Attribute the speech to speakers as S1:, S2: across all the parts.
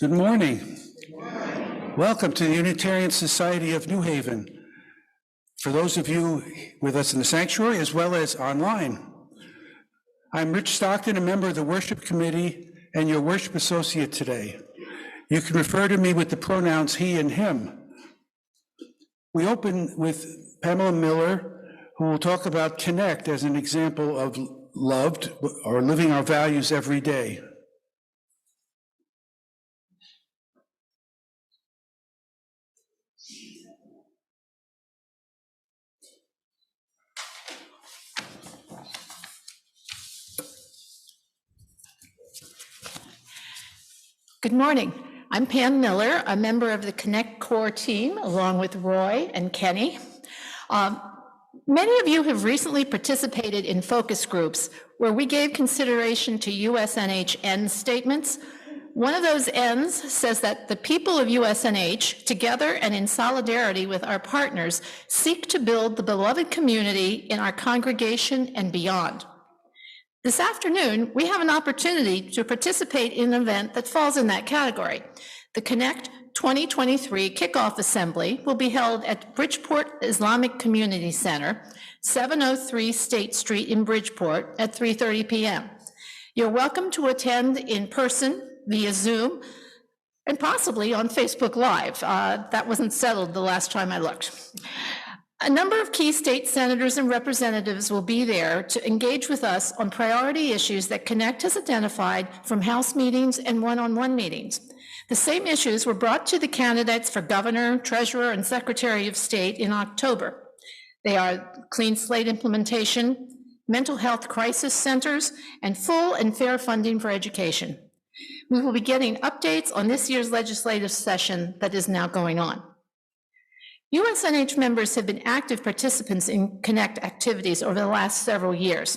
S1: Good morning. Welcome to the Unitarian Society of New Haven. For those of you with us in the sanctuary as well as online, I'm Rich Stockton, a member of the Worship Committee and your worship associate today. You can refer to me with the pronouns he and him. We open with Pamela Miller, who will talk about Connect as an example of loved or living our values every day.
S2: Good morning. I'm Pam Miller, a member of the Connect Core team, along with Roy and Kenny. Many of you have recently participated in focus groups where we gave consideration to USNH end statements. One of those ends says that the people of USNH, together and in solidarity with our partners, seek to build the beloved community in our congregation and beyond. This afternoon, we have an opportunity to participate in an event that falls in that category. The Connect 2023 Kickoff Assembly will be held at Bridgeport Islamic Community Center, 703 State Street in Bridgeport at 3:30 p.m. You're welcome to attend in person, via Zoom, and possibly on Facebook Live. That wasn't settled the last time I looked. A number of key state senators and representatives will be there to engage with us on priority issues that Connect has identified from House meetings and one-on-one meetings. The same issues were brought to the candidates for governor, treasurer, and secretary of state in October. They are clean slate implementation, mental health crisis centers, and full and fair funding for education. We will be getting updates on this year's legislative session that is now going on. USNH members have been active participants in Connect activities over the last several years.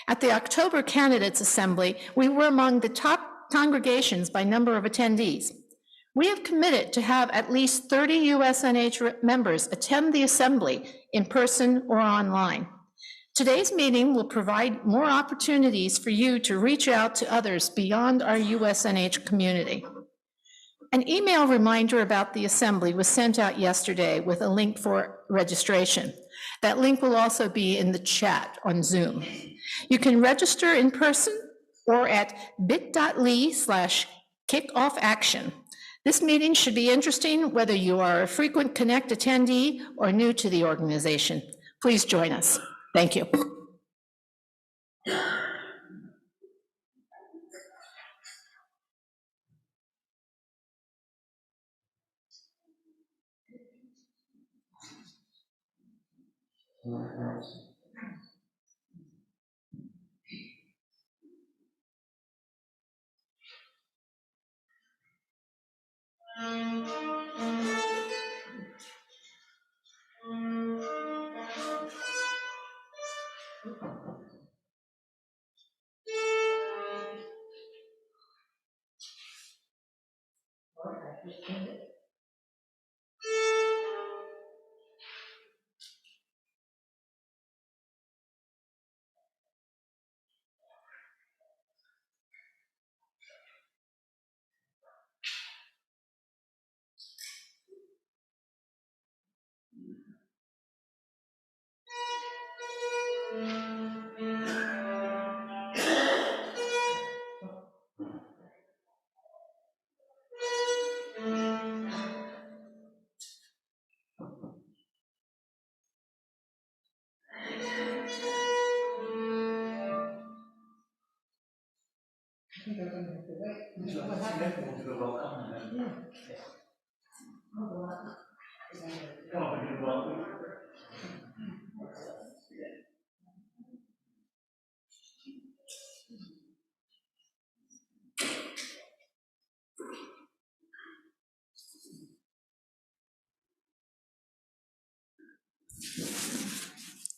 S2: At the October Candidates Assembly, we were among the top congregations by number of attendees. We have committed to have at least 30 USNH members attend the assembly in person or online. Today's meeting will provide more opportunities for you to reach out to others beyond our USNH community. An email reminder about the assembly was sent out yesterday with a link for registration. That link will also be in the chat on Zoom. You can register in person or at bit.ly/kickoffaction. This meeting should be interesting whether you are a frequent Connect attendee or new to the organization. Please join us. Thank you.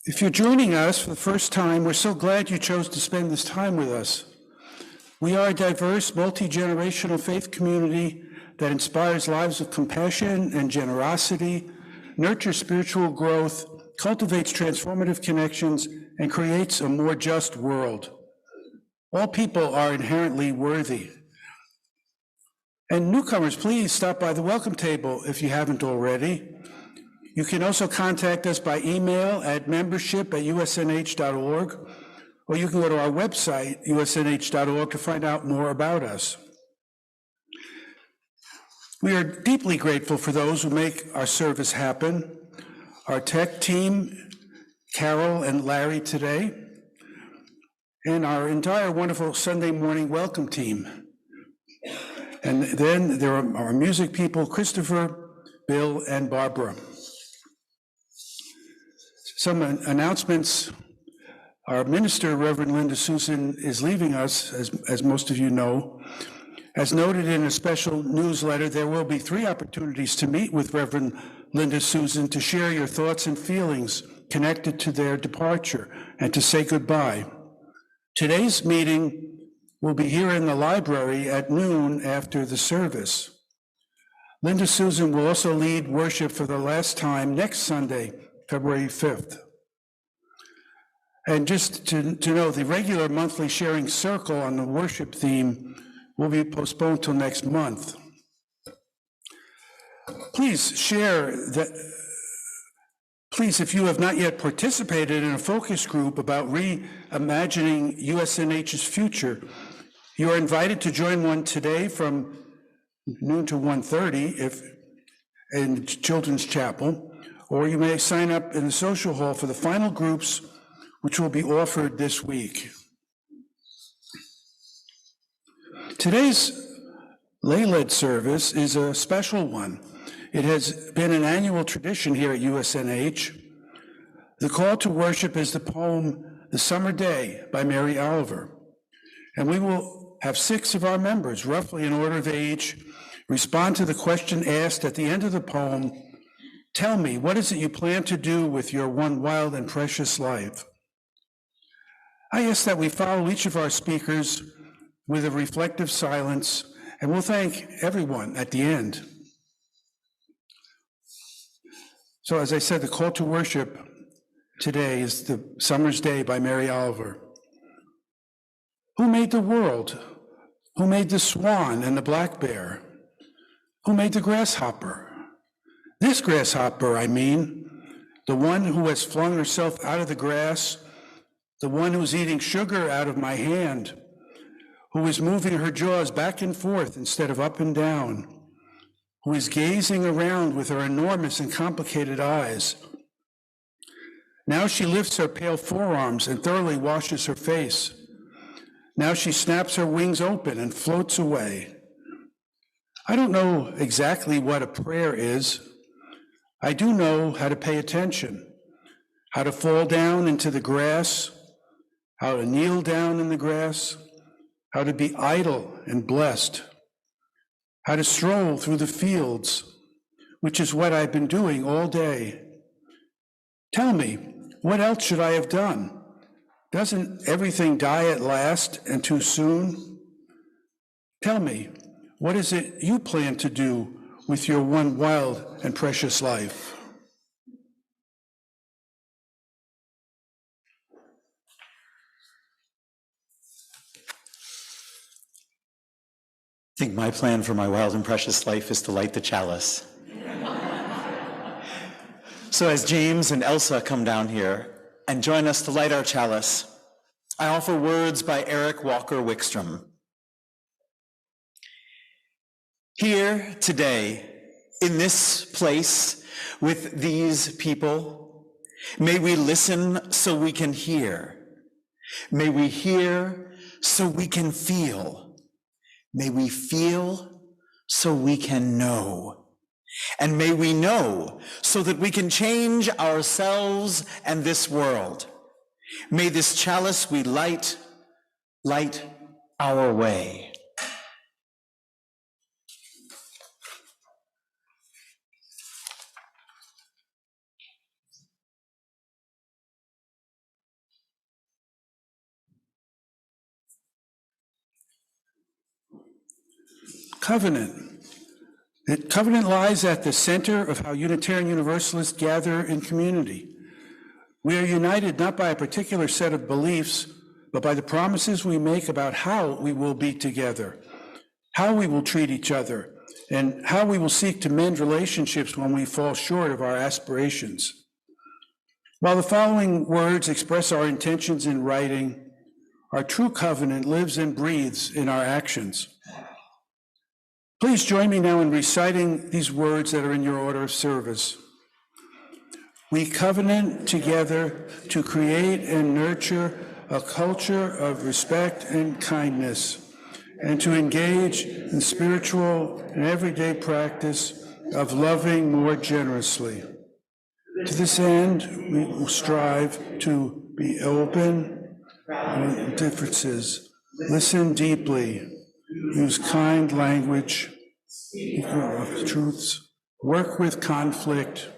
S1: If you're joining us for the first time, we're so glad you chose to spend this time with us. We are a diverse, multi-generational faith community that inspires lives of compassion and generosity, nurtures spiritual growth, cultivates transformative connections, and creates a more just world. All people are inherently worthy. And newcomers, please stop by the welcome table if you haven't already. You can also contact us by email at membership@usnh.org, or you can go to our website, usnh.org, to find out more about us. We are deeply grateful for those who make our service happen. Our tech team, Carol and Larry today, and our entire wonderful Sunday morning welcome team. And then there are our music people, Christopher, Bill, and Barbara. Some announcements. Our minister, Reverend Linda Susan, is leaving us, as most of you know. As noted in a special newsletter, there will be 3 opportunities to meet with Reverend Linda Susan to share your thoughts and feelings connected to their departure and to say goodbye. Today's meeting will be here in the library at noon after the service. Linda Susan will also lead worship for the last time next Sunday, February 5th. And just to know, the regular monthly sharing circle on the worship theme will be postponed till next month. Please share that. Please, if you have not yet participated in a focus group about reimagining USNH's future, you are invited to join one today from noon to 1:30 in Children's Chapel, or you may sign up in the social hall for the final groups, which will be offered this week. Today's lay-led service is a special one. It has been an annual tradition here at USNH. The call to worship is the poem, "The Summer Day" by Mary Oliver. And we will have 6 of our members, roughly in order of age, respond to the question asked at the end of the poem, "Tell me, what is it you plan to do with your one wild and precious life?" I ask that we follow each of our speakers with a reflective silence, and we'll thank everyone at the end. So as I said, the call to worship today is "The Summer's Day" by Mary Oliver. Who made the world? Who made the swan and the black bear? Who made the grasshopper? This grasshopper, I mean, the one who has flung herself out of the grass, the one who's eating sugar out of my hand, who is moving her jaws back and forth instead of up and down, who is gazing around with her enormous and complicated eyes. Now she lifts her pale forearms and thoroughly washes her face. Now she snaps her wings open and floats away. I don't know exactly what a prayer is. I do know how to pay attention, how to fall down into the grass, how to kneel down in the grass, how to be idle and blessed, how to stroll through the fields, which is what I've been doing all day. Tell me, what else should I have done? Doesn't everything die at last and too soon? Tell me, what is it you plan to do with your one wild and precious life?
S3: I think my plan for my wild and precious life is to light the chalice. So as James and Elsa come down here and join us to light our chalice, I offer words by Eric Walker Wickstrom. Here today, in this place, with these people, may we listen so we can hear. May we hear so we can feel. May we feel so we can know. And may we know so that we can change ourselves and this world. May this chalice we light our way.
S1: Covenant. Covenant lies at the center of how Unitarian Universalists gather in community. We are united not by a particular set of beliefs, but by the promises we make about how we will be together, how we will treat each other, and how we will seek to mend relationships when we fall short of our aspirations. While the following words express our intentions in writing, our true covenant lives and breathes in our actions. Please join me now in reciting these words that are in your order of service. We covenant together to create and nurture a culture of respect and kindness, and to engage in spiritual and everyday practice of loving more generously. To this end, we will strive to be open to differences, listen deeply, use kind language, speak of truths, work with conflict,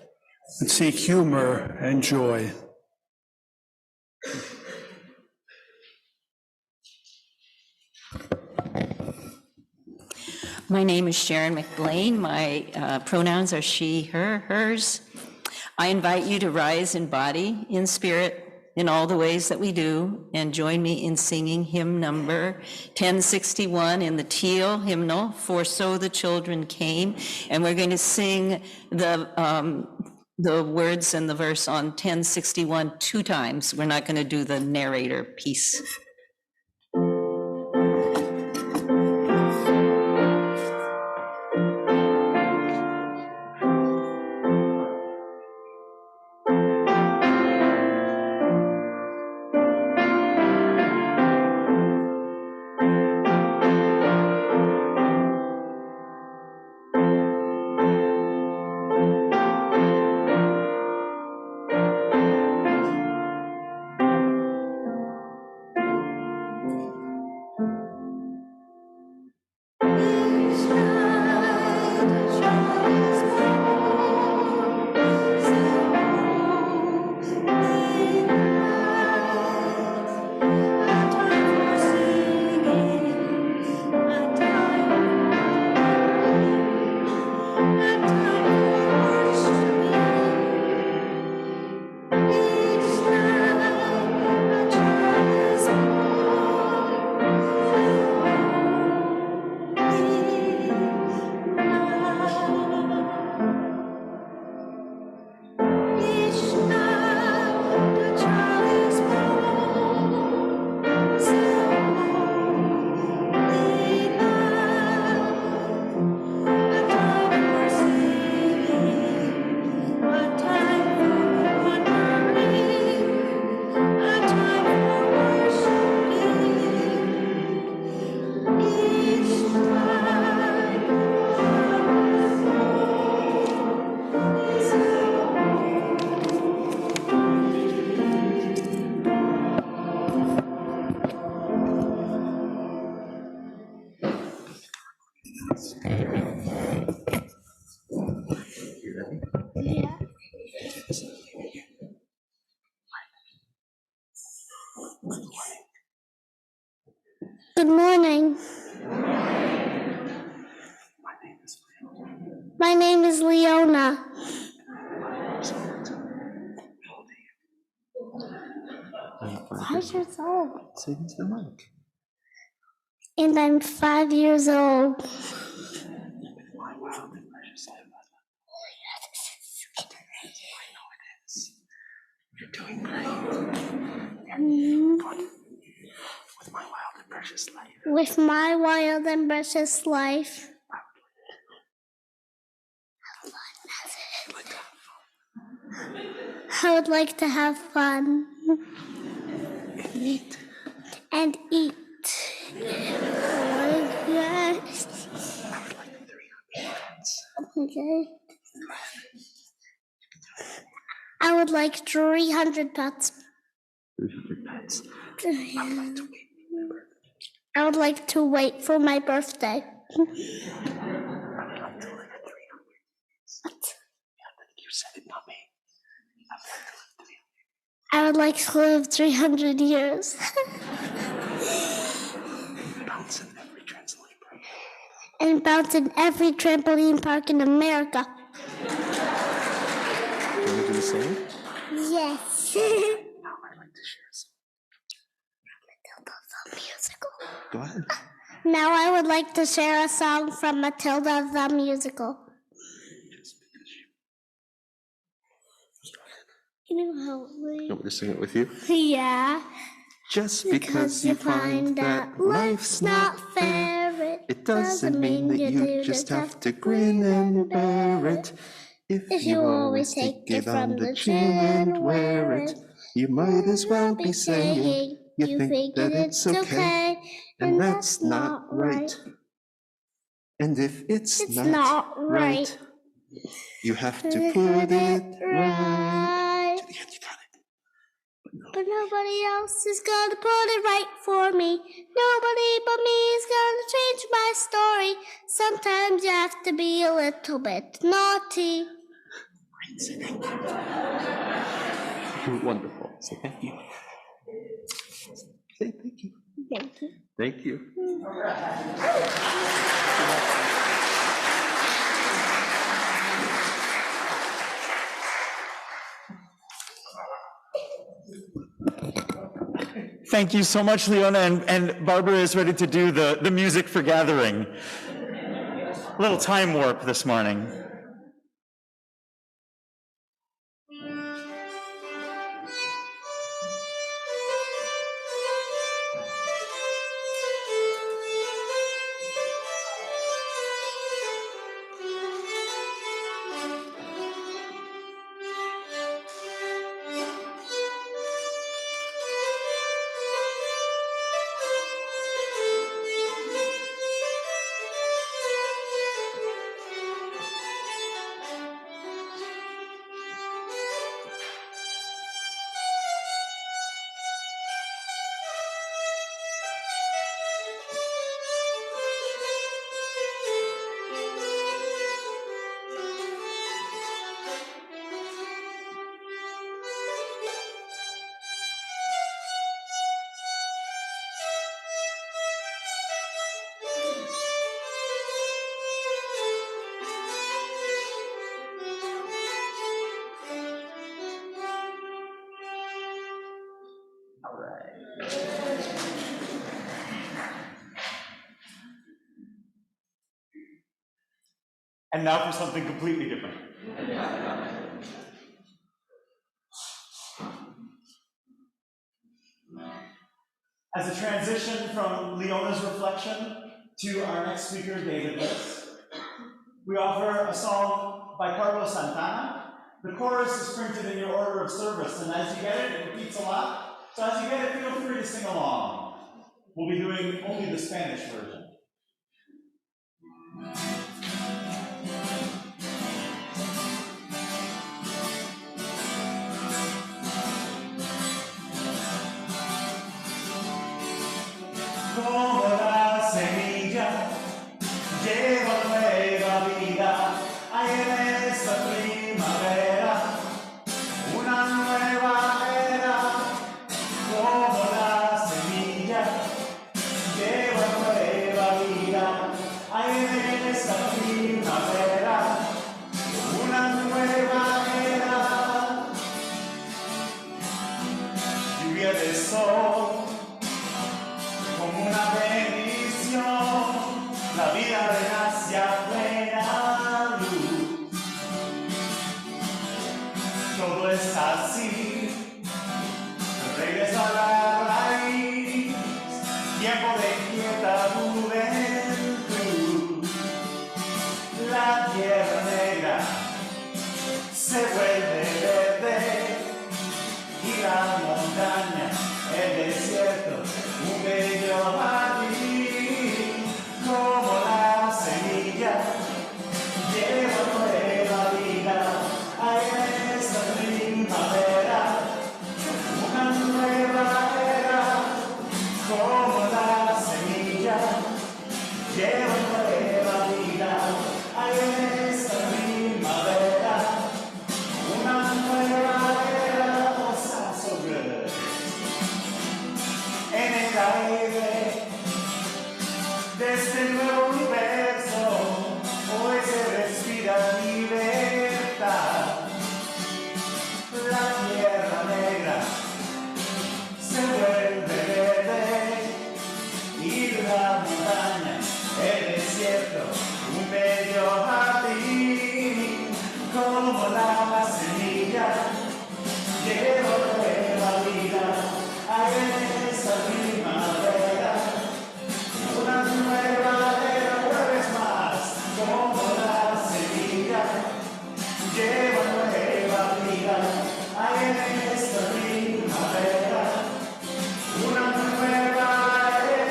S1: and seek humor and joy.
S4: My name is Sharon McBlain. My pronouns are she, her, hers. I invite you to rise in body, in spirit, in all the ways that we do, and join me in singing hymn number 1061 in the Teal hymnal, For So the Children Came. And we're going to sing the words and the verse on 1061 2 times. We're not going to do the narrator piece.
S5: Good morning. My name is Leona. 5 years old.
S3: Say it into the mic.
S5: And I'm 5 years old.
S3: You're doing great. With my wild and precious life.
S5: With my wild and precious life. I would like to have fun.
S3: And eat.
S5: And eat. Yes.
S3: I would like 300 pets.
S5: Okay. I would like 300 pets.
S3: 300 pets.
S5: I would like to wait for my birthday.
S3: I would like to live at 300. What? Yeah, you said it, not me.
S5: I would like to live 300 years.
S3: Bounce in every trampoline park.
S5: And bounce in every trampoline park in America.
S3: Can you do the same?
S5: Yes.
S3: Now I'd like to share some.
S5: Musical.
S3: Go ahead.
S5: Now I would like to share a song from Matilda the musical. You know how we...
S6: You want me to sing it with you?
S5: Yeah.
S6: Just because you find that life's not fair, it doesn't mean that you just have to grin and bear it. If you always take it from the chin and wear it, you might as well be saying you think that it's okay, and that's not right. And if it's not right, you have to put it right. To the end, you got it.
S5: But nobody else is gonna put it right for me. Nobody but me is gonna change my story. Sometimes you have to be a little bit naughty.
S6: Say thank you. You're wonderful. Say thank you. Say thank you.
S5: Thank you.
S6: Thank you.
S3: Thank you so much, Leona, and Barbara is ready to do the music for gathering. A little time warp this morning. And now for something completely different. As a transition from Leona's reflection to our next speaker, David Liss, we offer a song by Carlos Santana. The chorus is printed in your order of service, and as you get it, it repeats a lot. So as you get it, feel free to sing along. We'll be doing only the Spanish version. Como la semilla lleva nueva vida, hay en esta primavera una nueva era. Como la semilla lleva nueva vida, hay en esta primavera una nueva era. Lluvia de sol como una bendición, la vida renace a plena luz. Todo es así, regresa a la raíz, tiempo de inquieta juventud. La tierra negra se vuelve verde y la montaña, el desierto, un bello jardín. Como la semilla lleva nueva vida, hay en esta primavera una nueva era. Como la semilla lleva nueva vida, hay en esta primavera una un bello jardín, como la semilla, llevo nueva vida, hay en esta primavera, una nueva era una vez más, como la semilla, llevo nueva vida, hay en esta primavera, una nueva era.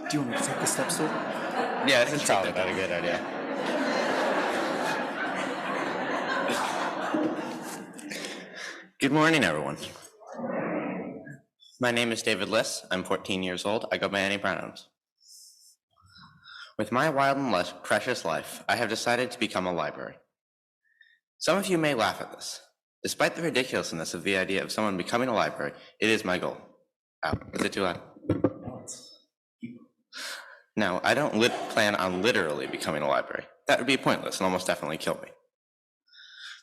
S6: Do you want me to take the steps through?
S7: Yeah, this is probably not a good idea. Good morning, everyone. My name is David Liss. I'm 14 years old. I go by any pronouns. With my wild and precious life, I have decided to become a library. Some of you may laugh at this. Despite the ridiculousness of the idea of someone becoming a library, it is my goal. Ow, is it too loud? Now, I don't plan on literally becoming a library. That would be pointless and almost definitely kill me.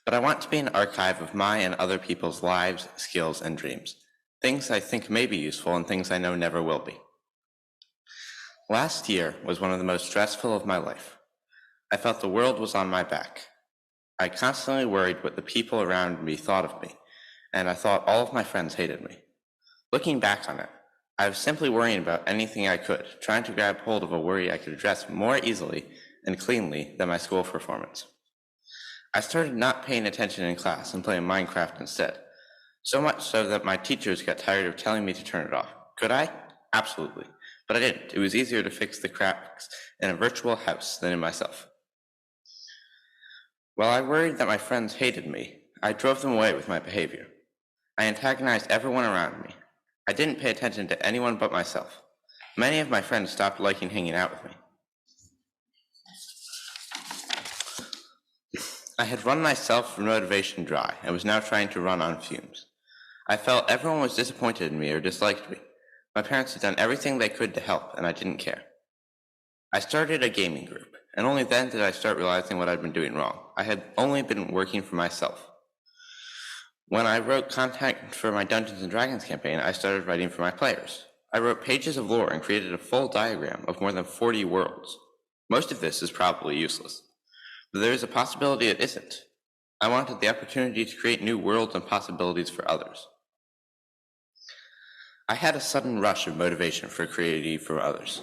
S7: But I want to be an archive of my and other people's lives, skills, and dreams. Things I think may be useful and things I know never will be. Last year was one of the most stressful of my life. I felt the world was on my back. I constantly worried what the people around me thought of me, and I thought all of my friends hated me. Looking back on it, I was simply worrying about anything I could, trying to grab hold of a worry I could address more easily and cleanly than my school performance. I started not paying attention in class and playing Minecraft instead, so much so that my teachers got tired of telling me to turn it off. Could I? Absolutely. But I didn't. It was easier to fix the cracks in a virtual house than in myself. While I worried that my friends hated me, I drove them away with my behavior. I antagonized everyone around me. I didn't pay attention to anyone but myself. Many of my friends stopped liking hanging out with me. I had run my self-motivation dry and was now trying to run on fumes. I felt everyone was disappointed in me or disliked me. My parents had done everything they could to help, and I didn't care. I started a gaming group, and only then did I start realizing what I'd been doing wrong. I had only been working for myself. When I wrote content for my Dungeons & Dragons campaign, I started writing for my players. I wrote pages of lore and created a full diagram of more than 40 worlds. Most of this is probably useless, but there is a possibility it isn't. I wanted the opportunity to create new worlds and possibilities for others. I had a sudden rush of motivation for creativity for others.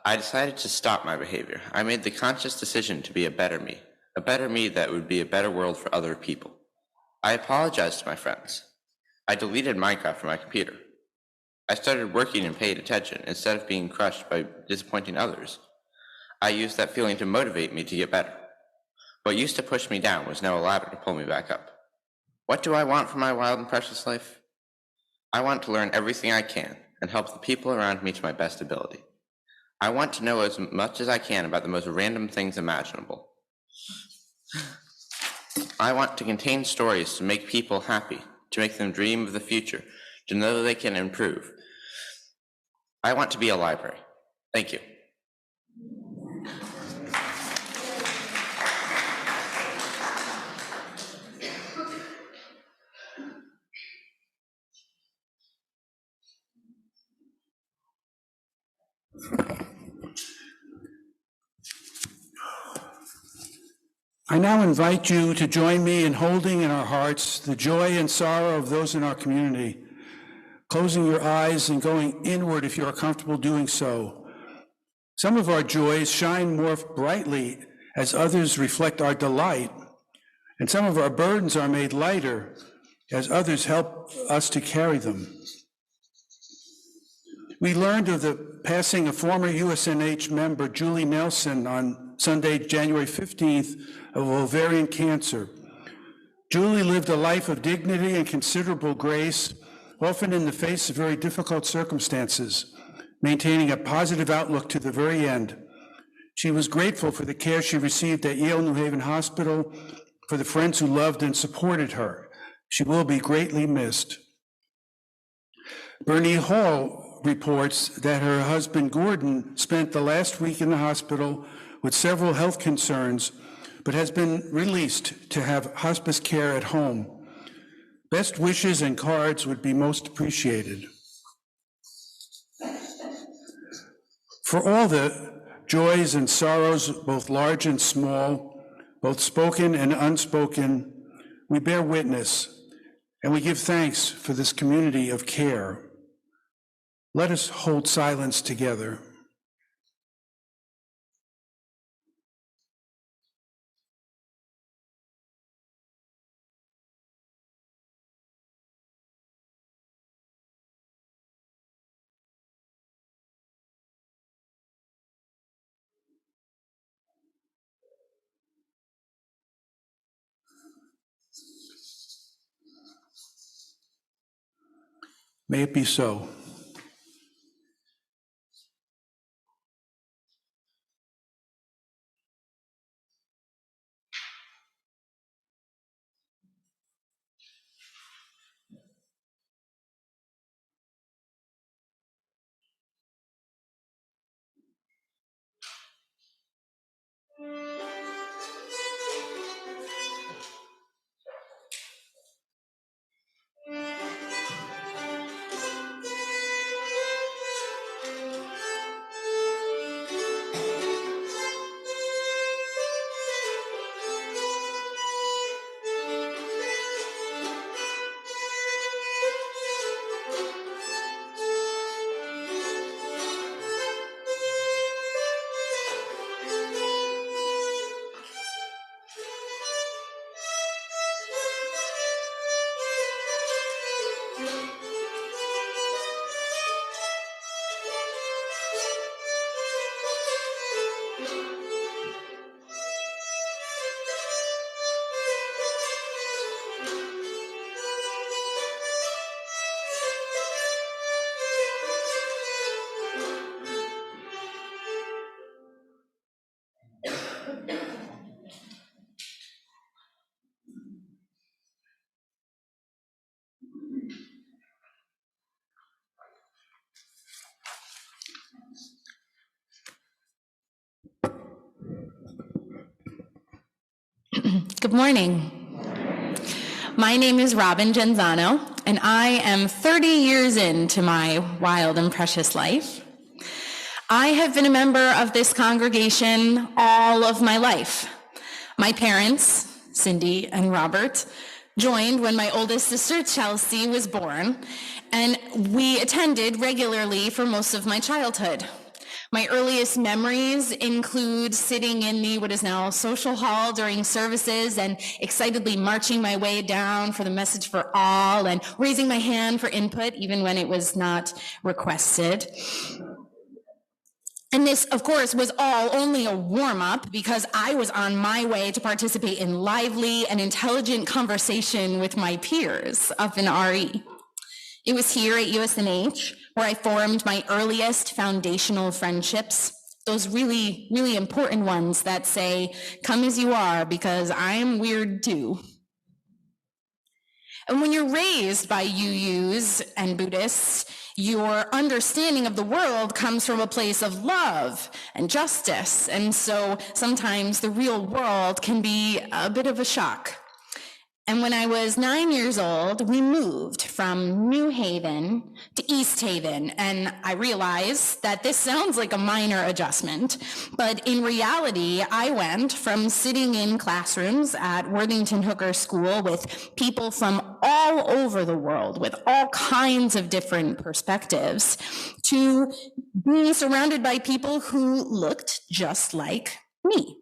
S7: I decided to stop my behavior. I made the conscious decision to be a better me that would be a better world for other people. I apologized to my friends. I deleted Minecraft from my computer. I started working and paid attention instead of being crushed by disappointing others. I used that feeling to motivate me to get better. What used to push me down was now a ladder to pull me back up. What do I want from my wild and precious life? I want to learn everything I can and help the people around me to my best ability. I want to know as much as I can about the most random things imaginable. I want to contain stories to make people happy, to make them dream of the future, to know they can improve. I want to be a library. Thank you.
S1: I now invite you to join me in holding in our hearts the joy and sorrow of those in our community, closing your eyes and going inward if you are comfortable doing so. Some of our joys shine more brightly as others reflect our delight, and some of our burdens are made lighter as others help us to carry them. We learned of the passing of former USNH member Julie Nelson on Sunday, January 15th, of ovarian cancer. Julie lived a life of dignity and considerable grace, often in the face of very difficult circumstances, maintaining a positive outlook to the very end. She was grateful for the care she received at Yale New Haven Hospital, for the friends who loved and supported her. She will be greatly missed. Bernie Hall reports that her husband Gordon spent the last week in the hospital with several health concerns, but has been released to have hospice care at home. Best wishes and cards would be most appreciated. For all the joys and sorrows, both large and small, both spoken and unspoken, we bear witness, and we give thanks for this community of care. Let us hold silence together. May it be so.
S8: Good morning. My name is Robin Genzano, and I am 30 years into my wild and precious life. I have been a member of this congregation all of my life. My parents, Cindy and Robert, joined when my oldest sister, Chelsea, was born, and we attended regularly for most of my childhood. My earliest memories include sitting in the what is now social hall during services and excitedly marching my way down for the message for all and raising my hand for input even when it was not requested. And this, of course, was all only a warm-up because I was on my way to participate in lively and intelligent conversation with my peers up in RE. It was here at USNH where I formed my earliest foundational friendships, those really, really important ones that say, come as you are because I'm weird too. And when you're raised by UUs and Buddhists, your understanding of the world comes from a place of love and justice. And so sometimes the real world can be a bit of a shock. And when I was 9 years old, we moved from New Haven to East Haven. And I realized that this sounds like a minor adjustment, but in reality, I went from sitting in classrooms at Worthington Hooker School with people from all over the world with all kinds of different perspectives to being surrounded by people who looked just like me.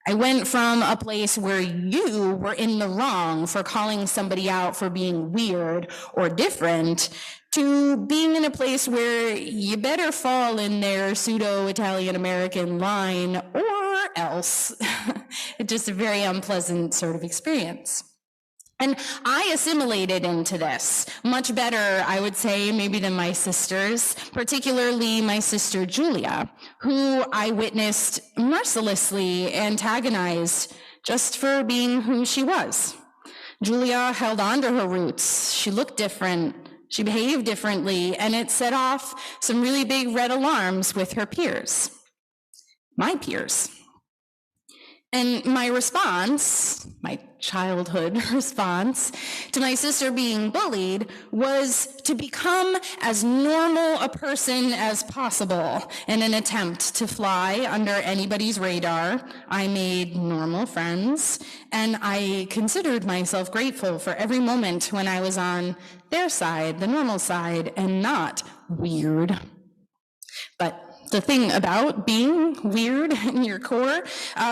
S8: I went from a place where you were in the wrong for calling somebody out for being weird or different to being in a place where you better fall in their pseudo-Italian American line or else. It's just a very unpleasant sort of experience. And I assimilated into this much better, I would say, maybe than my sisters, particularly my sister Julia, who I witnessed mercilessly antagonized just for being who she was. Julia held on to her roots. She looked different. She behaved differently, and it set off some really big red alarms with her peers, my peers. And my response, my childhood response to my sister being bullied was to become as normal a person as possible in an attempt to fly under anybody's radar. I made normal friends, and I considered myself grateful for every moment when I was on their side, the normal side, and not weird. But the thing about being weird in your core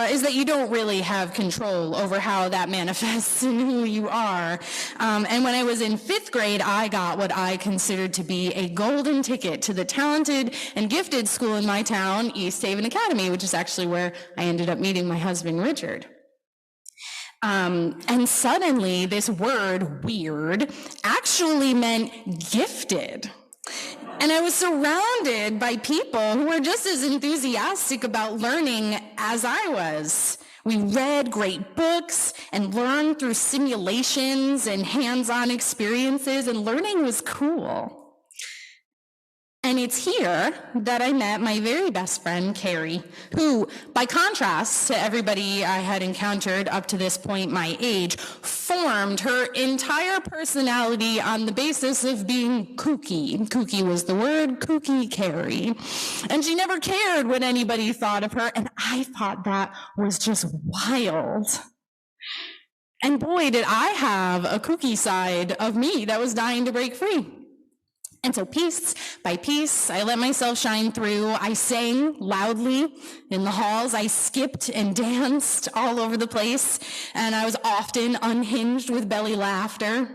S8: is that you don't really have control over how that manifests in who you are. And when I was in 5th grade, I got what I considered to be a golden ticket to the talented and gifted school in my town, East Haven Academy, which is actually where I ended up meeting my husband, Richard. And suddenly this word weird actually meant gifted. And I was surrounded by people who were just as enthusiastic about learning as I was. We read great books and learned through simulations and hands-on experiences, and learning was cool. And it's here that I met my very best friend, Carrie, who, by contrast to everybody I had encountered up to this point, my age, formed her entire personality on the basis of being kooky. Kooky was the word, kooky Carrie. And she never cared what anybody thought of her, and I thought that was just wild. And boy, did I have a kooky side of me that was dying to break free. And so piece by piece, I let myself shine through. I sang loudly in the halls. I skipped and danced all over the place. And I was often unhinged with belly laughter.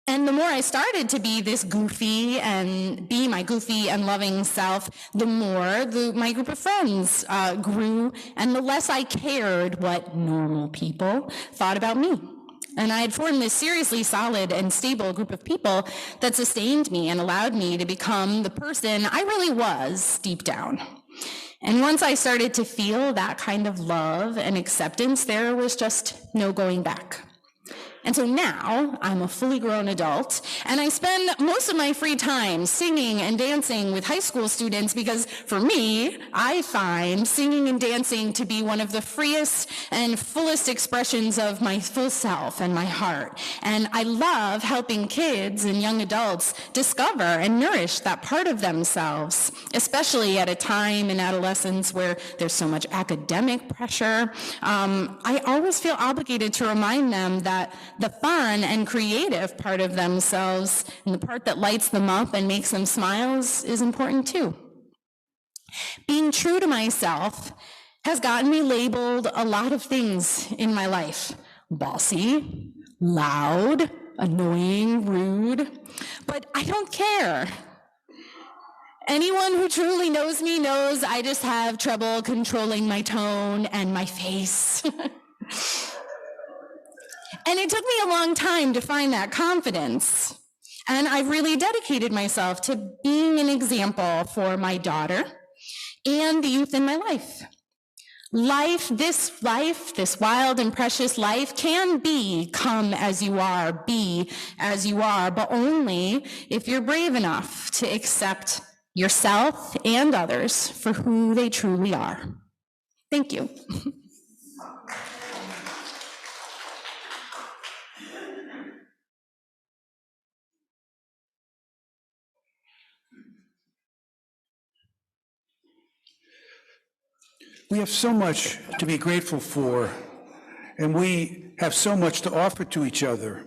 S8: And the more I started to be this goofy and be my goofy and loving self, the more my group of friends grew, and the less I cared what normal people thought about me. And I had formed this seriously solid and stable group of people that sustained me and allowed me to become the person I really was deep down. And once I started to feel that kind of love and acceptance, there was just no going back. And so now I'm a fully grown adult, and I spend most of my free time singing and dancing with high school students because for me, I find singing and dancing to be one of the freest and fullest expressions of my full self and my heart. And I love helping kids and young adults discover and nourish that part of themselves, especially at a time in adolescence where there's so much academic pressure. I always feel obligated to remind them that the fun and creative part of themselves and the part that lights them up and makes them smile is important too. Being true to myself has gotten me labeled a lot of things in my life. Bossy, loud, annoying, rude, but I don't care. Anyone who truly knows me knows I just have trouble controlling my tone and my face. And it took me a long time to find that confidence. And I've really dedicated myself to being an example for my daughter and the youth in my life. This wild and precious life can be come as you are, be as you are, but only if you're brave enough to accept yourself and others for who they truly are. Thank you.
S1: We have so much to be grateful for, and we have so much to offer to each other.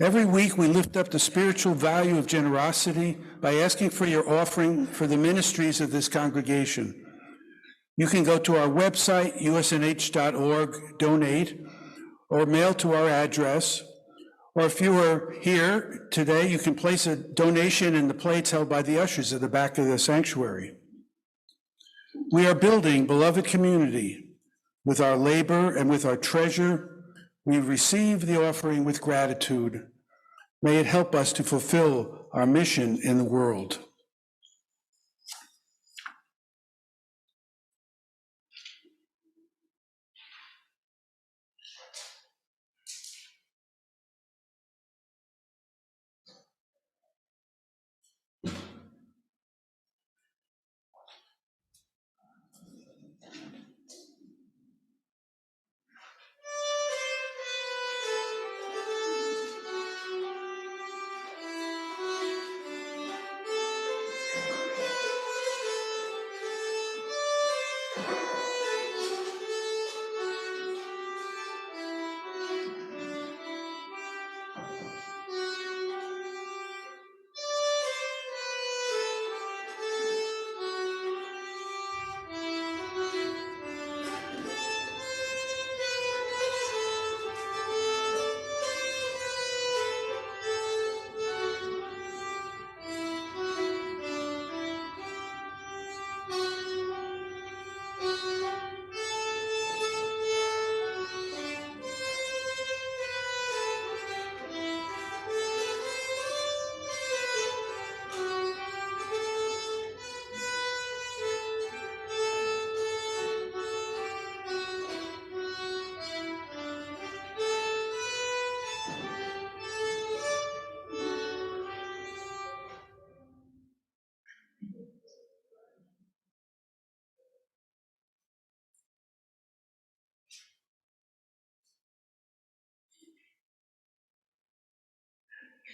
S1: Every week, we lift up the spiritual value of generosity by asking for your offering for the ministries of this congregation. You can go to our website, usnh.org, donate, or mail to our address. Or if you are here today, you can place a donation in the plates held by the ushers at the back of the sanctuary. We are building beloved community. With our labor and with our treasure, we receive the offering with gratitude. May it help us to fulfill our mission in the world.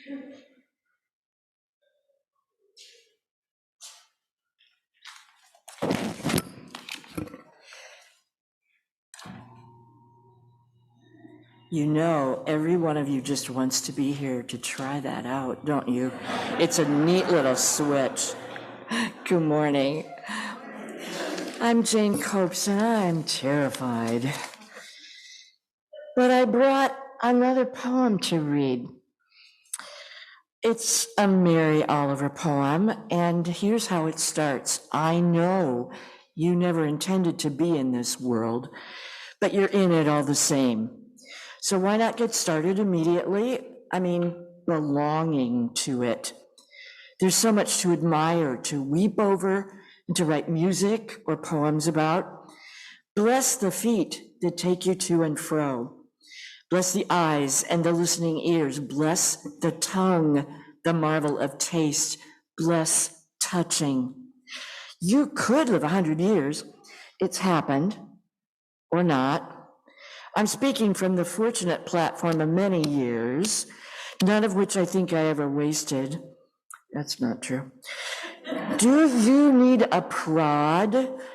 S9: You know, every one of you just wants to be here to try that out, don't you? It's a neat little switch. Good morning. I'm Jane Copes, and I'm terrified. But I brought another poem to read. It's a Mary Oliver poem, and here's how it starts. I know you never intended to be in this world, but you're in it all the same. So why not get started immediately? I mean, belonging to it. There's so much to admire, to weep over, and to write music or poems about. Bless the feet that take you to and fro. Bless the eyes and the listening ears. Bless the tongue, the marvel of taste. Bless touching. You could live 100 years. It's happened, or not. I'm speaking from the fortunate platform of many years, none of which I think I ever wasted. That's not true. Do you need a prod?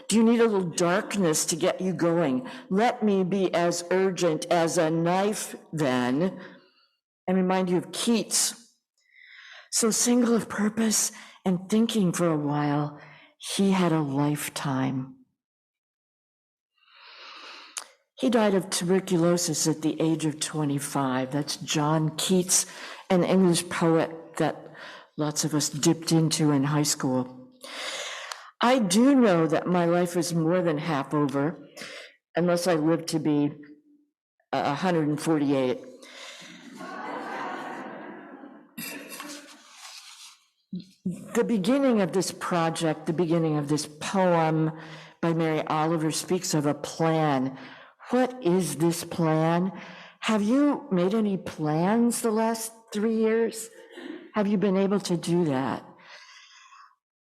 S9: Do you need a little darkness to get you going? Let me be as urgent as a knife then, and remind you of Keats. So single of purpose and thinking for a while, he had a lifetime. He died of tuberculosis at the age of 25. That's John Keats, an English poet that lots of us dipped into in high school. I do know that my life is more than half over, unless I live to be 148. The beginning of this project, the beginning of this poem by Mary Oliver speaks of a plan. What is this plan? Have you made any plans the last 3 years? Have you been able to do that?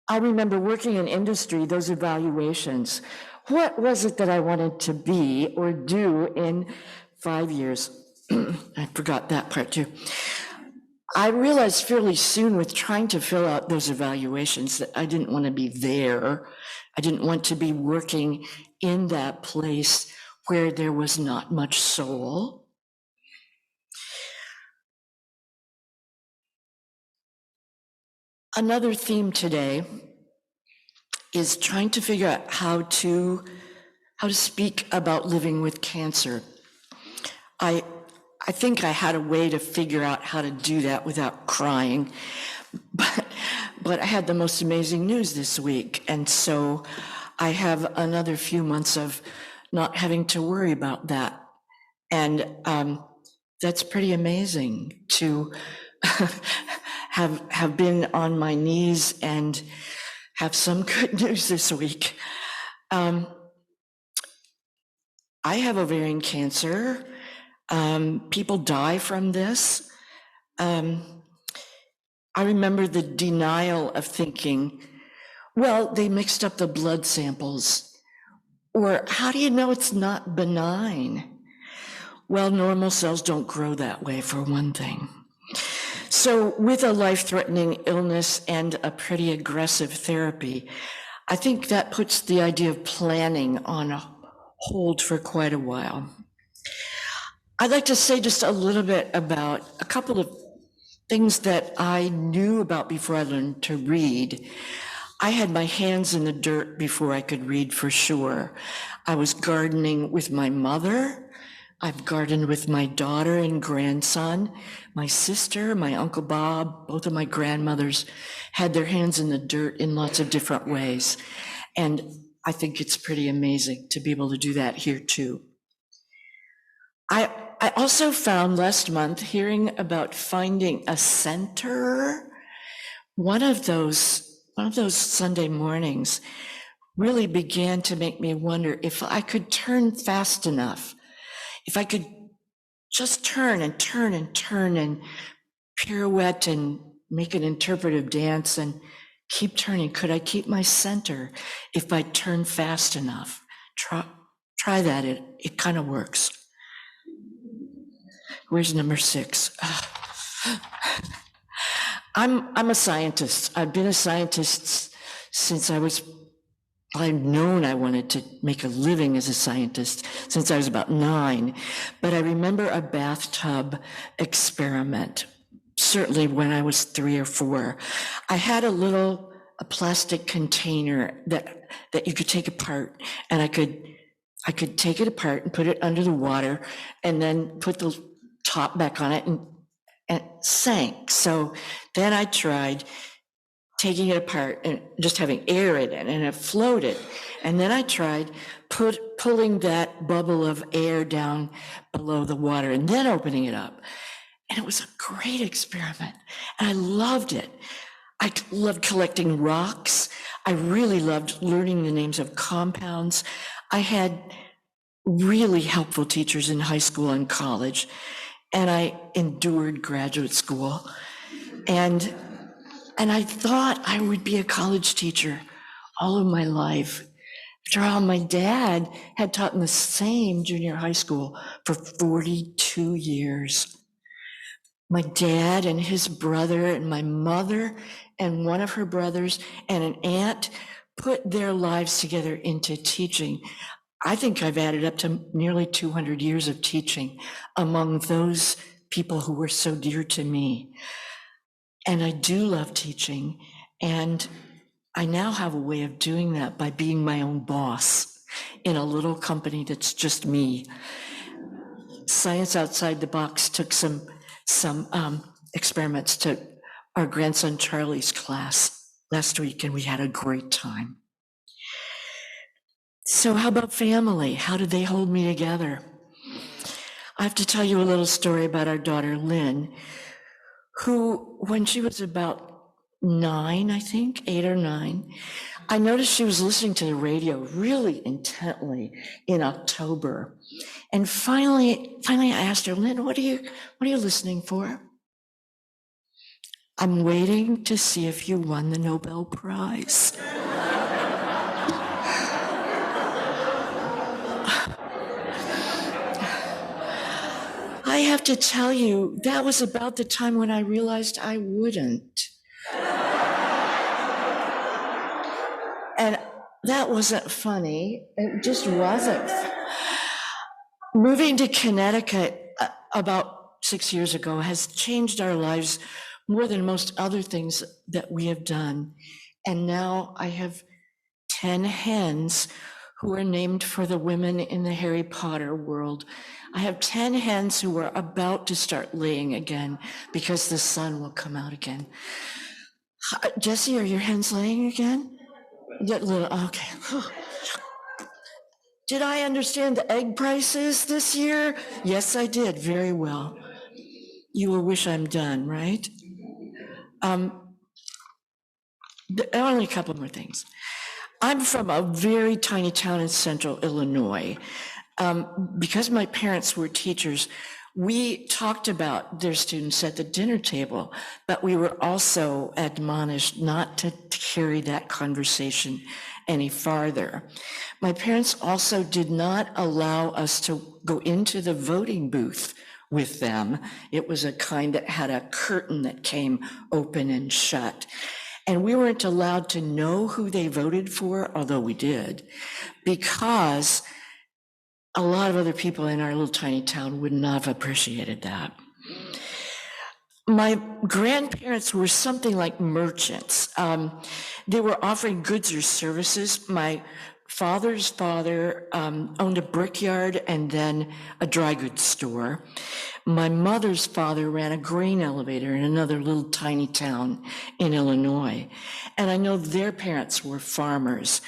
S9: I remember working in industry, those evaluations. What was it that I wanted to be or do in 5 years? I forgot that part too. I realized fairly soon with trying to fill out those evaluations that I didn't want to be there. I didn't want to be working in that place where there was not much soul. Another theme today is trying to figure out how to speak about living with cancer. I think I had a way to figure out how to do that without crying, but I had the most amazing news this week, and so I have another few months of not having to worry about that. And that's pretty amazing to have been on my knees and have some good news this week. I have ovarian cancer. People die from this. I remember the denial of thinking, well, they mixed up the blood samples. Or how do you know it's not benign? Well, normal cells don't grow that way, for one thing. So with a life-threatening illness and a pretty aggressive therapy, I think that puts the idea of planning on hold for quite a while. I'd like to say just a little bit about a couple of things that I knew about before I learned to read. I had my hands in the dirt before I could read for sure. I was gardening with my mother. I've gardened with my daughter and grandson. My sister, my Uncle Bob, both of my grandmothers had their hands in the dirt in lots of different ways. And I think it's pretty amazing to be able to do that here too. I also found last month hearing about finding a center. One of those Sunday mornings really began to make me wonder if I could turn fast enough, if I could just turn and turn and turn and pirouette and make an interpretive dance and keep turning. Could I keep my center if I turn fast enough? Try that, it kind of works. Where's number 6? I'm a scientist. I've been a scientist since I've known I wanted to make a living as a scientist since I was about 9. But I remember a bathtub experiment, certainly when I was 3 or 4. I had a plastic container that you could take apart, and I could take it apart and put it under the water and then put the top back on it, and it sank. So then I tried taking it apart and just having air in it, and it floated. And then I tried pulling that bubble of air down below the water and then opening it up. And it was a great experiment. And I loved it. I loved collecting rocks. I really loved learning the names of compounds. I had really helpful teachers in high school and college, and I endured graduate school. And I thought I would be a college teacher all of my life. After all, my dad had taught in the same junior high school for 42 years. My dad and his brother and my mother and one of her brothers and an aunt put their lives together into teaching. I think I've added up to nearly 200 years of teaching among those people who were so dear to me. And I do love teaching, and I now have a way of doing that by being my own boss in a little company that's just me. Science Outside the Box took some experiments to our grandson Charlie's class last week, and we had a great time. So how about family? How did they hold me together? I have to tell you a little story about our daughter Lynn, who, when she was about 9, I think, 8 or 9, I noticed she was listening to the radio really intently in October. And finally I asked her, Lynn, what are you listening for? I'm waiting to see if you won the Nobel Prize. I have to tell you, that was about the time when I realized I wouldn't. And that wasn't funny. It just wasn't. Moving to Connecticut about 6 years ago has changed our lives more than most other things that we have done. And now I have 10 hens who are named for the women in the Harry Potter world. I have 10 hens who are about to start laying again because the sun will come out again. Jesse, are your hens laying again? Okay. Did I understand the egg prices this year? Yes, I did. Very well. You will wish I'm done, right? Only a couple more things. I'm from a very tiny town in central Illinois. Because my parents were teachers, we talked about their students at the dinner table, but we were also admonished not to carry that conversation any farther. My parents also did not allow us to go into the voting booth with them. It was a kind that had a curtain that came open and shut. And we weren't allowed to know who they voted for, although we did, because a lot of other people in our little tiny town would not have appreciated that. My grandparents were something like merchants. They were offering goods or services. My father's father owned a brickyard and then a dry goods store. My mother's father ran a grain elevator in another little tiny town in Illinois. And I know their parents were farmers.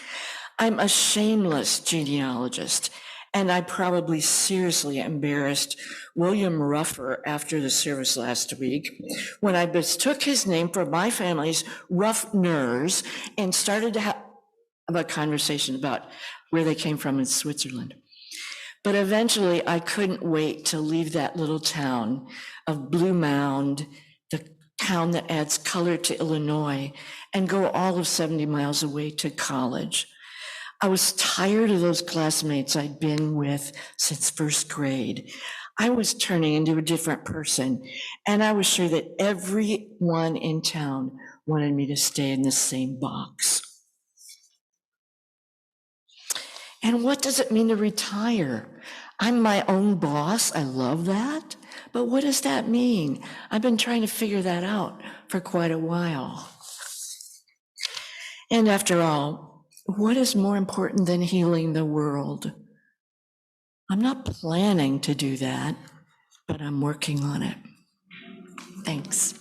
S9: I'm a shameless genealogist, and I probably seriously embarrassed William Ruffer after the service last week when I mistook his name for my family's Ruffners and started to have a conversation about where they came from in Switzerland. But eventually I couldn't wait to leave that little town of Blue Mound, the town that adds color to Illinois, and go all of 70 miles away to college. I was tired of those classmates I'd been with since first grade. I was turning into a different person. And I was sure that everyone in town wanted me to stay in the same box. And what does it mean to retire? I'm my own boss. I love that. But what does that mean? I've been trying to figure that out for quite a while. And after all, what is more important than healing the world? I'm not planning to do that, but I'm working on it. Thanks.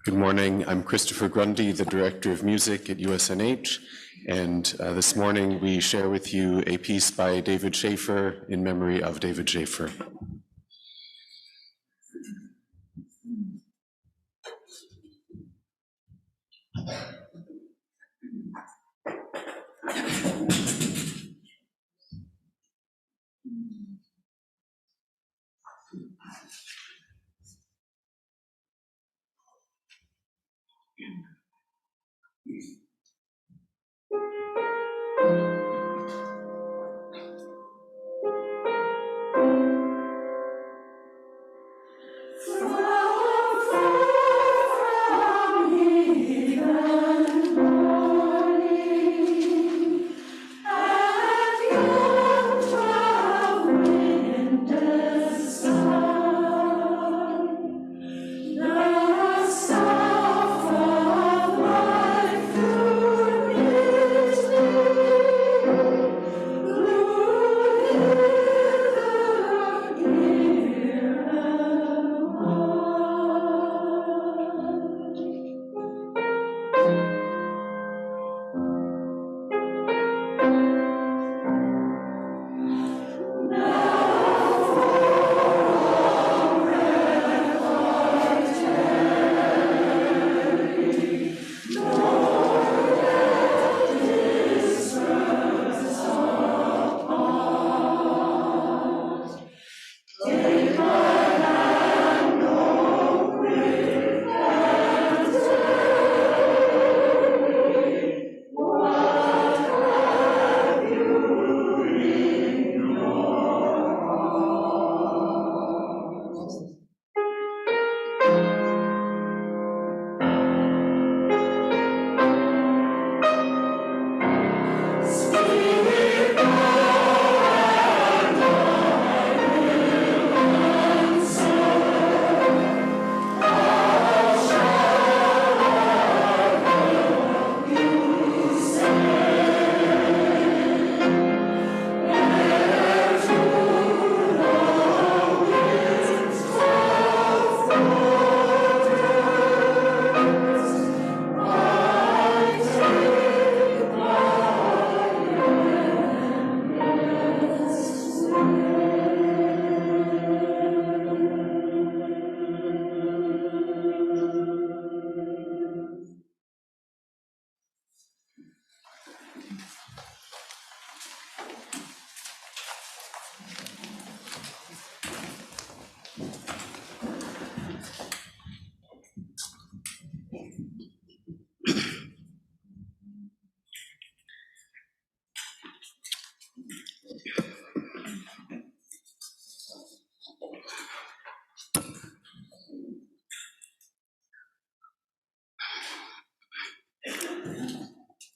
S6: Good morning. I'm Christopher Grundy, the Director of Music at USNH, and this morning we share with you a piece by David Schaefer in memory of David Schaefer.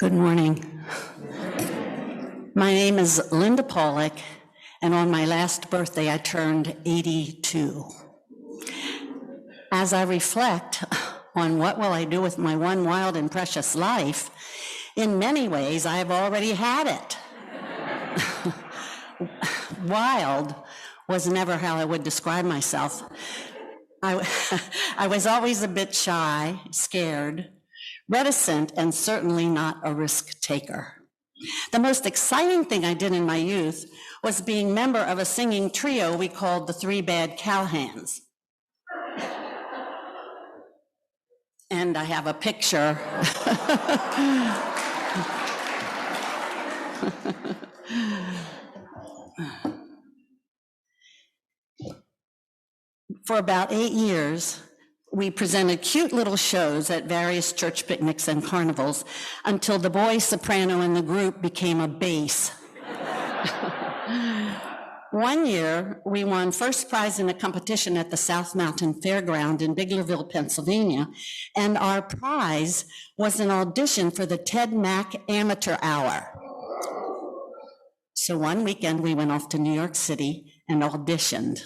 S4: Good morning. My name is Linda Pollack, and on my last birthday, I turned 82. As I reflect on what will I do with my one wild and precious life, in many ways, I have already had it. Wild was never how I would describe myself. I was always a bit shy, scared, reticent, and certainly not a risk taker. The most exciting thing I did in my youth was being member of a singing trio we called the Three Bad Cowhands.
S10: and I have a picture. For about 8 years, we presented cute little shows at various church picnics and carnivals until the boy soprano in the group became a bass. One year, we won first prize in a competition at the South Mountain Fairground in Biglerville, Pennsylvania, and our prize was an audition for the Ted Mack Amateur Hour. So one weekend, we went off to New York City and auditioned.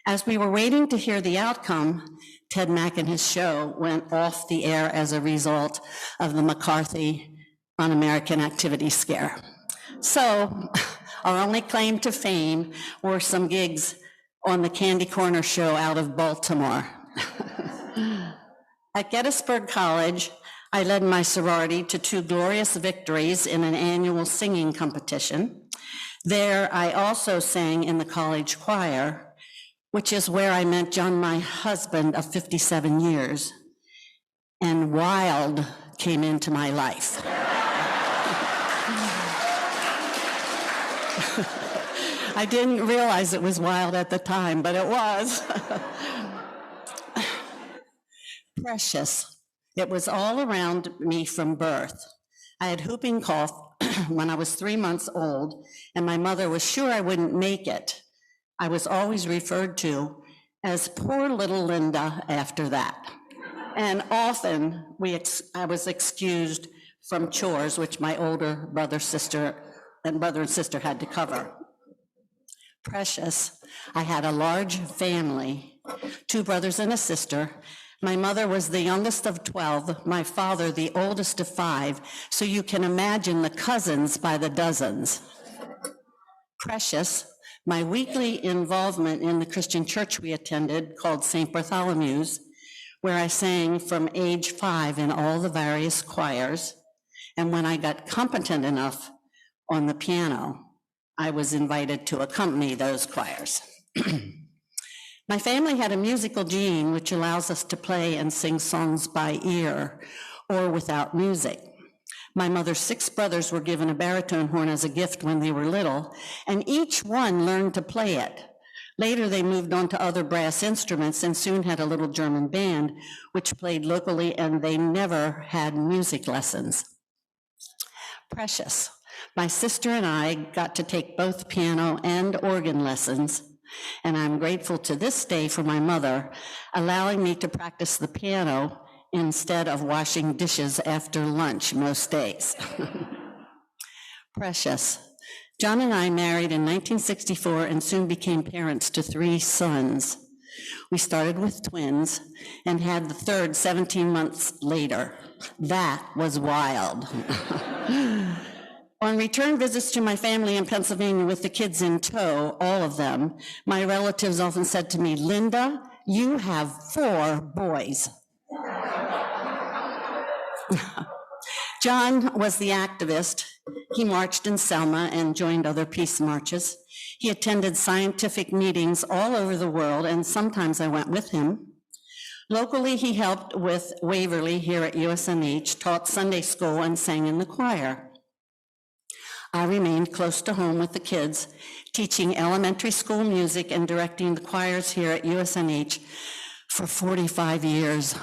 S10: As we were waiting to hear the outcome, Ted Mack and his show went off the air as a result of the McCarthy Un-American Activity Scare. So our only claim to fame were some gigs on the Candy Corner show out of Baltimore. At Gettysburg College, I led my sorority to 2 glorious victories in an annual singing competition. There, I also sang in the college choir, which is where I met John, my husband of 57 years, and wild came into my life. I didn't realize it was wild at the time, but it was. Precious. It was all around me from birth. I had whooping cough when I was 3 months old, and my mother was sure I wouldn't make it. I was always referred to as poor little Linda after that. And often I was excused from chores, which my older brother and sister had to cover. Precious. I had a large family, 2 brothers and a sister. My mother was the youngest of 12, my father the oldest of 5, so you can imagine the cousins by the dozens. Precious. My weekly involvement in the Christian church we attended, called St. Bartholomew's, where I sang from age 5 in all the various choirs. And when I got competent enough on the piano, I was invited to accompany those choirs. My family had a musical gene which allows us to play and sing songs by ear or without music. My mother's 6 brothers were given a baritone horn as a gift when they were little, and each one learned to play it. Later, they moved on to other brass instruments and soon had a little German band, which played locally, and they never had music lessons. Precious. My sister and I got to take both piano and organ lessons, and I'm grateful to this day for my mother allowing me to practice the piano instead of washing dishes after lunch most days. Precious. John and I married in 1964 and soon became parents to 3 sons. We started with twins and had the third 17 months later. That was wild. On return visits to my family in Pennsylvania with the kids in tow, all of them, my relatives often said to me, "Linda, you have 4 boys." John was the activist. He marched in Selma and joined other peace marches. He attended scientific meetings all over the world, and sometimes I went with him. Locally, he helped with Waverly here at USNH, taught Sunday school, and sang in the choir. I remained close to home with the kids, teaching elementary school music and directing the choirs here at USNH for 45 years.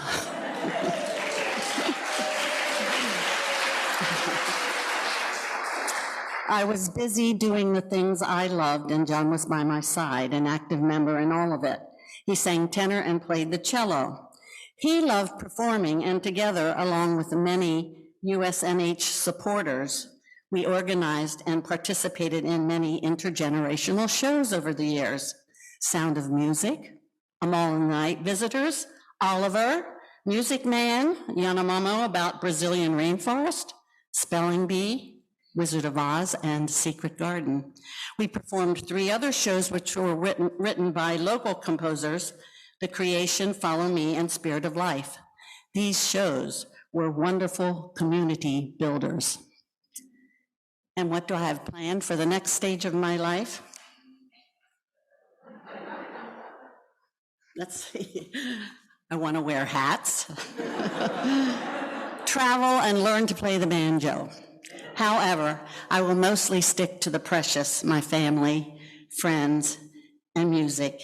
S10: I was busy doing the things I loved, and John was by my side, an active member in all of it. He sang tenor and played the cello. He loved performing, and together, along with many USNH supporters, we organized and participated in many intergenerational shows over the years. Sound of Music, Amal Night Visitors, Oliver, Music Man, Yanomamo about Brazilian rainforest, Spelling Bee, Wizard of Oz, and Secret Garden. We performed 3 other shows which were written by local composers, The Creation, Follow Me, and Spirit of Life. These shows were wonderful community builders. And what do I have planned for the next stage of my life? Let's see. I want to wear hats. travel and learn to play the banjo. However, I will mostly stick to the precious, my family, friends, and music,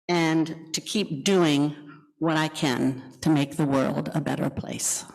S10: and to keep doing what I can to make the world a better place.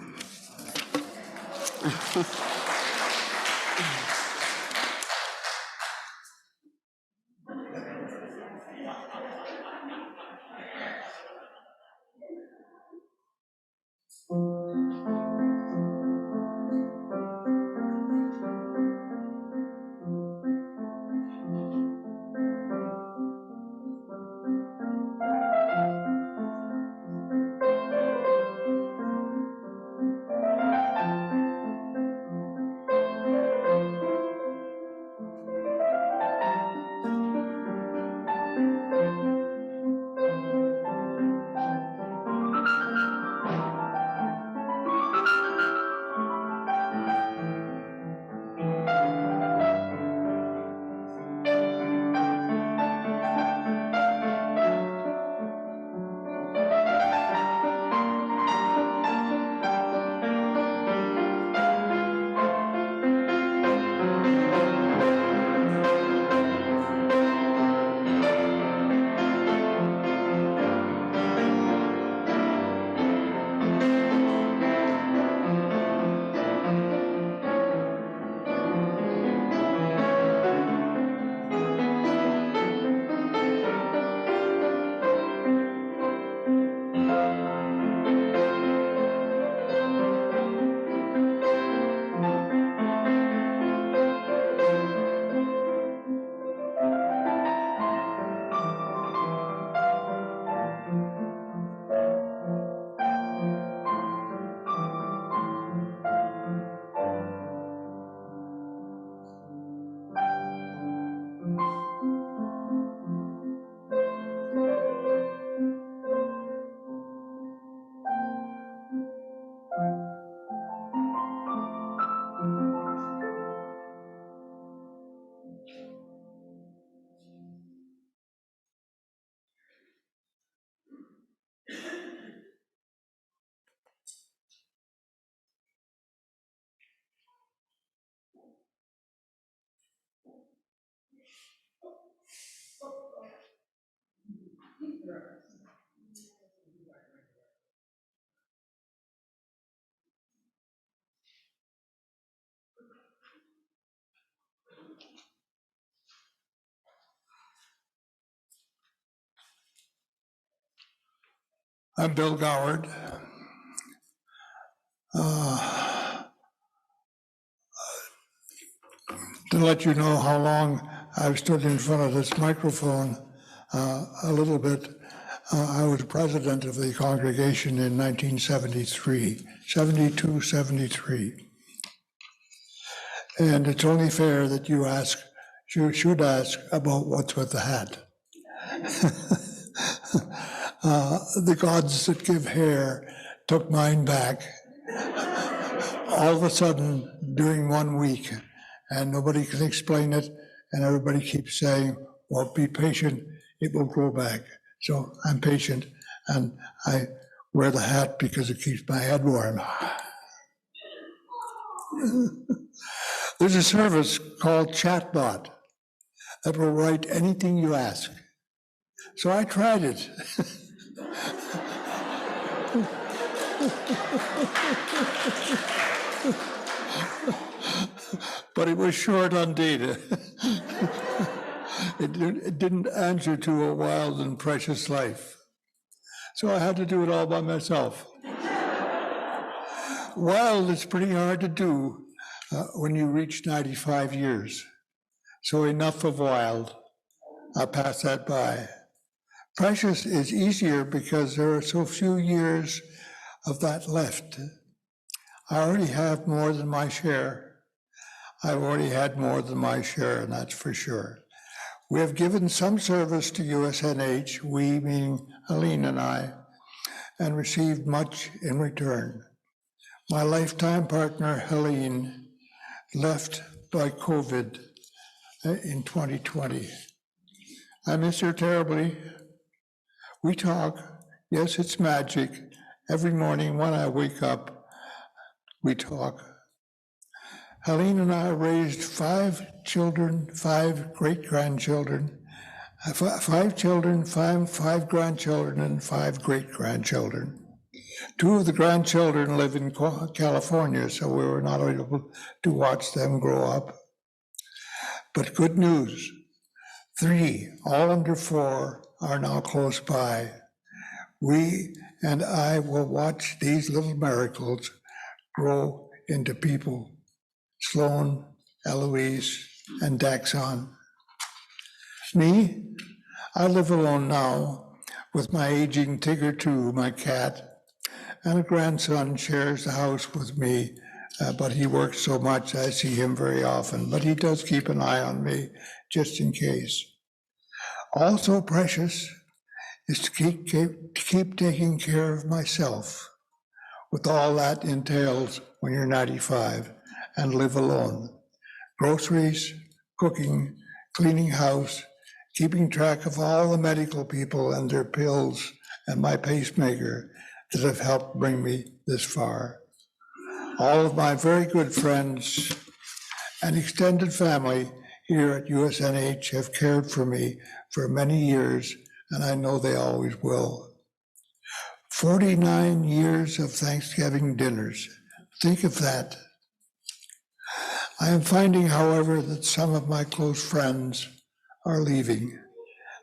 S11: I'm Bill Goward. To let you know how long I've stood in front of this microphone, a little bit, I was president of the congregation in 1973, 72, 73. And it's only fair that you should ask about what's with the hat. The gods that give hair took mine back all of a sudden during 1 week, and nobody can explain it, and everybody keeps saying, well, be patient, it will grow back. So I'm patient, and I wear the hat because it keeps my head warm. There's a service called Chatbot that will write anything you ask. So I tried it. But it was short on data. It didn't answer to a wild and precious life. So I had to do it all by myself. Wild is pretty hard to do when you reach 95 years. So enough of wild. I'll pass that by. Precious is easier because there are so few years of that left. I already have more than my share. I've already had more than my share, and that's for sure. We have given some service to USNH, we meaning Helene and I, and received much in return. My lifetime partner, Helene, left by COVID in 2020. I miss her terribly. We talk, yes, it's magic, Every morning when I wake up, we talk. Helene and I raised 5 children, 5 great-grandchildren, 5 children, 5 grandchildren, and 5 great-grandchildren. 2 of the grandchildren live in California, so we were not able to watch them grow up. But good news, 3, all under 4, are now close by. We and I will watch these little miracles grow into people. Sloan, Eloise, and Daxon. Me, I live alone now with my aging Tigger 2, my cat, and a grandson shares the house with me, but he works so much I see him very often, but he does keep an eye on me just in case. Also precious is to keep taking care of myself, with all that entails when you're 95 and live alone. Groceries, cooking, cleaning house, keeping track of all the medical people and their pills and my pacemaker that have helped bring me this far. All of my very good friends and extended family here at USNH have cared for me for many years, and I know they always will. 49 years of Thanksgiving dinners. Think of that. I am finding, however, that some of my close friends are leaving.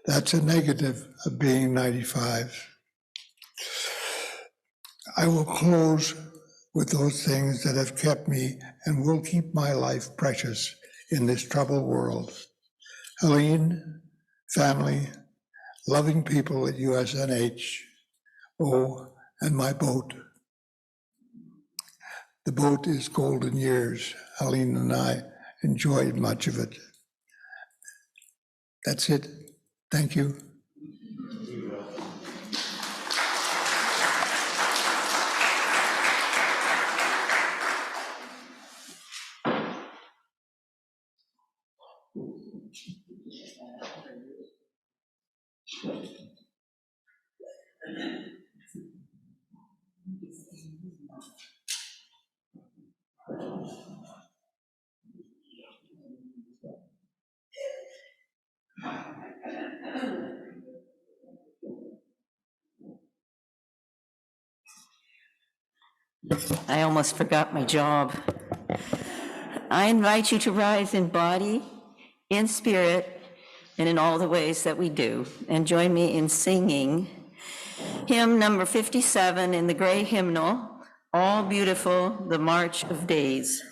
S11: That's a negative of being 95. I will close with those things that have kept me and will keep my life precious in this troubled world. Helene, family, loving people at USNH, and my boat. The boat is golden years. Helene and I enjoyed much of it. That's it. Thank you.
S4: I almost forgot my job. I invite you to rise in body, in spirit, and in all the ways that we do. And join me in singing hymn number 57 in the gray hymnal, All Beautiful, the March of Days.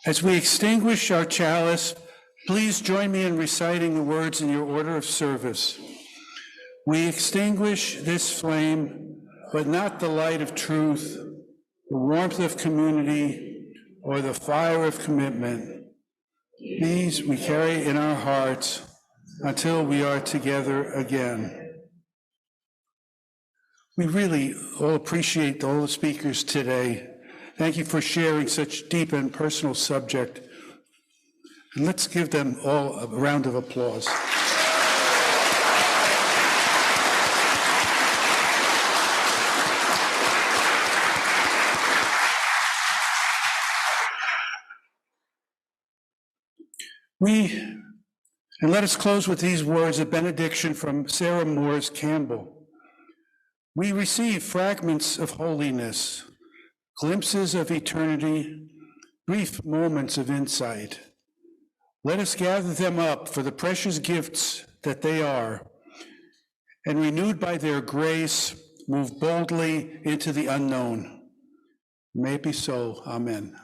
S1: As we extinguish our chalice, please join me in reciting the words in your order of service. We extinguish this flame, but not the light of truth, the warmth of community, or the fire of commitment. These we carry in our hearts until we are together again. We really all appreciate all the speakers today. Thank you for sharing such deep and personal subject. And let's give them all a round of applause. And let us close with these words of benediction from Sarah Moores Campbell. We receive fragments of holiness, glimpses of eternity, brief moments of insight. Let us gather them up for the precious gifts that they are, and renewed by their grace, move boldly into the unknown. May it be so. Amen.